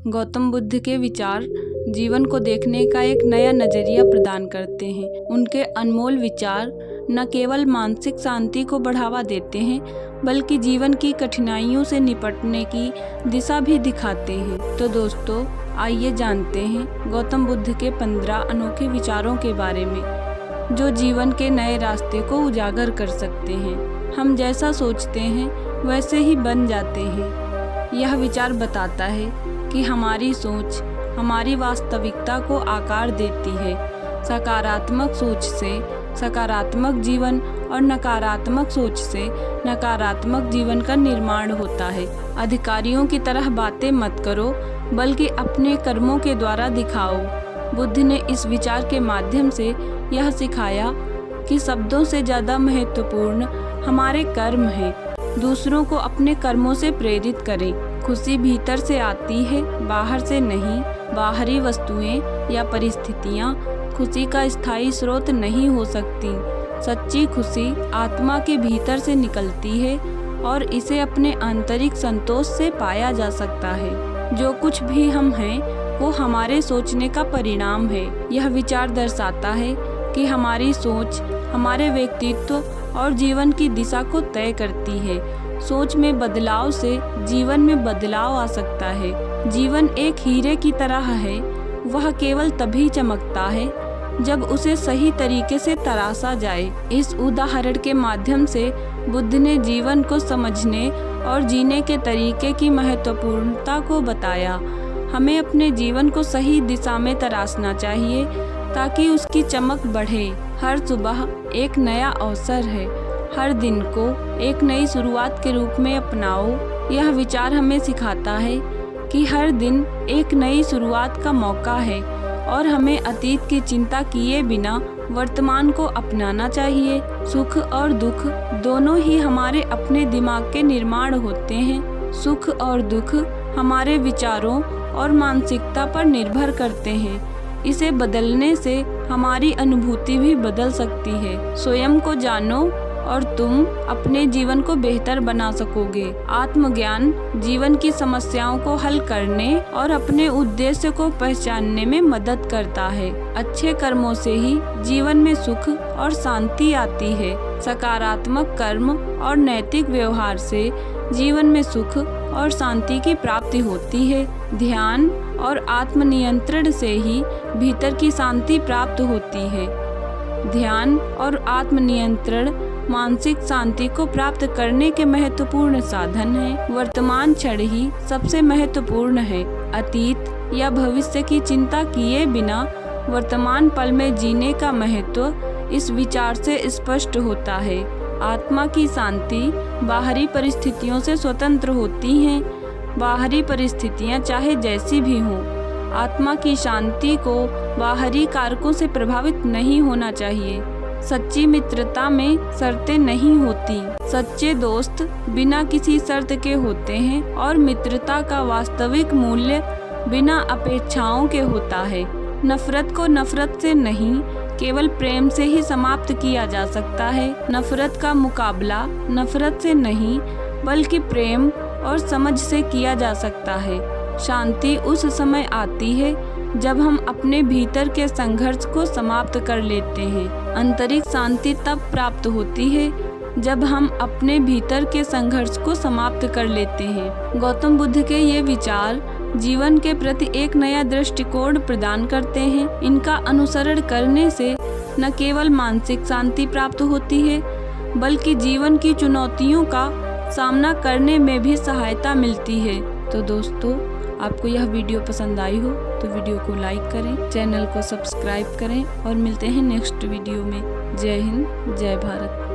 गौतम बुद्ध के विचार जीवन को देखने का एक नया नजरिया प्रदान करते हैं। उनके अनमोल विचार न केवल मानसिक शांति को बढ़ावा देते हैं बल्कि जीवन की कठिनाइयों से निपटने की दिशा भी दिखाते हैं। तो दोस्तों, आइए जानते हैं गौतम बुद्ध के 15 अनोखे विचारों के बारे में जो जीवन के नए रास्ते को उजागर कर सकते हैं। हम जैसा सोचते हैं वैसे ही बन जाते हैं। यह विचार बताता है कि हमारी सोच हमारी वास्तविकता को आकार देती है। सकारात्मक सोच से सकारात्मक जीवन और नकारात्मक सोच से नकारात्मक जीवन का निर्माण होता है। अधिकारियों की तरह बातें मत करो बल्कि अपने कर्मों के द्वारा दिखाओ। बुद्ध ने इस विचार के माध्यम से यह सिखाया कि शब्दों से ज़्यादा महत्वपूर्ण हमारे कर्म हैं। दूसरों को अपने कर्मों से प्रेरित करें। खुशी भीतर से आती है, बाहर से नहीं। बाहरी वस्तुएं या परिस्थितियां खुशी का स्थायी स्रोत नहीं हो सकती। सच्ची खुशी आत्मा के भीतर से निकलती है और इसे अपने आंतरिक संतोष से पाया जा सकता है। जो कुछ भी हम हैं वो हमारे सोचने का परिणाम है। यह विचार दर्शाता है कि हमारी सोच हमारे व्यक्तित्व और जीवन की दिशा को तय करती है। सोच में बदलाव से जीवन में बदलाव आ सकता है। जीवन एक हीरे की तरह है, वह केवल तभी चमकता है जब उसे सही तरीके से तराशा जाए। इस उदाहरण के माध्यम से बुद्ध ने जीवन को समझने और जीने के तरीके की महत्वपूर्णता को बताया। हमें अपने जीवन को सही दिशा में तराशना चाहिए ताकि उसकी चमक बढ़े। हर सुबह एक नया अवसर है। हर दिन को एक नई शुरुआत के रूप में अपनाओ। यह विचार हमें सिखाता है कि हर दिन एक नई शुरुआत का मौका है और हमें अतीत की चिंता किए बिना वर्तमान को अपनाना चाहिए। सुख और दुख दोनों ही हमारे अपने दिमाग के निर्माण होते हैं। सुख और दुख हमारे विचारों और मानसिकता पर निर्भर करते हैं। इसे बदलने से हमारी अनुभूति भी बदल सकती है। स्वयं को जानो और तुम अपने जीवन को बेहतर बना सकोगे। आत्मज्ञान जीवन की समस्याओं को हल करने और अपने उद्देश्य को पहचानने में मदद करता है। अच्छे कर्मों से ही जीवन में सुख और शांति आती है। सकारात्मक कर्म और नैतिक व्यवहार से जीवन में सुख और शांति की प्राप्ति होती है। ध्यान और आत्मनियंत्रण से ही भीतर की शांति प्राप्त होती है। ध्यान और आत्मनियंत्रण मानसिक शांति को प्राप्त करने के महत्वपूर्ण साधन हैं। वर्तमान क्षण ही सबसे महत्वपूर्ण है। अतीत या भविष्य की चिंता किए बिना वर्तमान पल में जीने का महत्व इस विचार से स्पष्ट होता है। आत्मा की शांति बाहरी परिस्थितियों से स्वतंत्र होती हैं। बाहरी परिस्थितियां चाहे जैसी भी हों, आत्मा की शांति को बाहरी कारकों से प्रभावित नहीं होना चाहिए। सच्ची मित्रता में शर्तें नहीं होती। सच्चे दोस्त बिना किसी शर्त के होते हैं और मित्रता का वास्तविक मूल्य बिना अपेक्षाओं के होता है। नफरत को नफरत से नहीं, केवल प्रेम से ही समाप्त किया जा सकता है। नफरत का मुकाबला नफरत से नहीं बल्कि प्रेम और समझ से किया जा सकता है। शांति उस समय आती है जब हम अपने भीतर के संघर्ष को समाप्त कर लेते हैं। आंतरिक शांति तब प्राप्त होती है जब हम अपने भीतर के संघर्ष को समाप्त कर लेते हैं। गौतम बुद्ध के ये विचार जीवन के प्रति एक नया दृष्टिकोण प्रदान करते हैं। इनका अनुसरण करने से न केवल मानसिक शांति प्राप्त होती है बल्कि जीवन की चुनौतियों का सामना करने में भी सहायता मिलती है। तो दोस्तों, आपको यह वीडियो पसंद आई हो तो वीडियो को लाइक करें, चैनल को सब्सक्राइब करें और मिलते हैं नेक्स्ट वीडियो में। जय हिंद, जय भारत।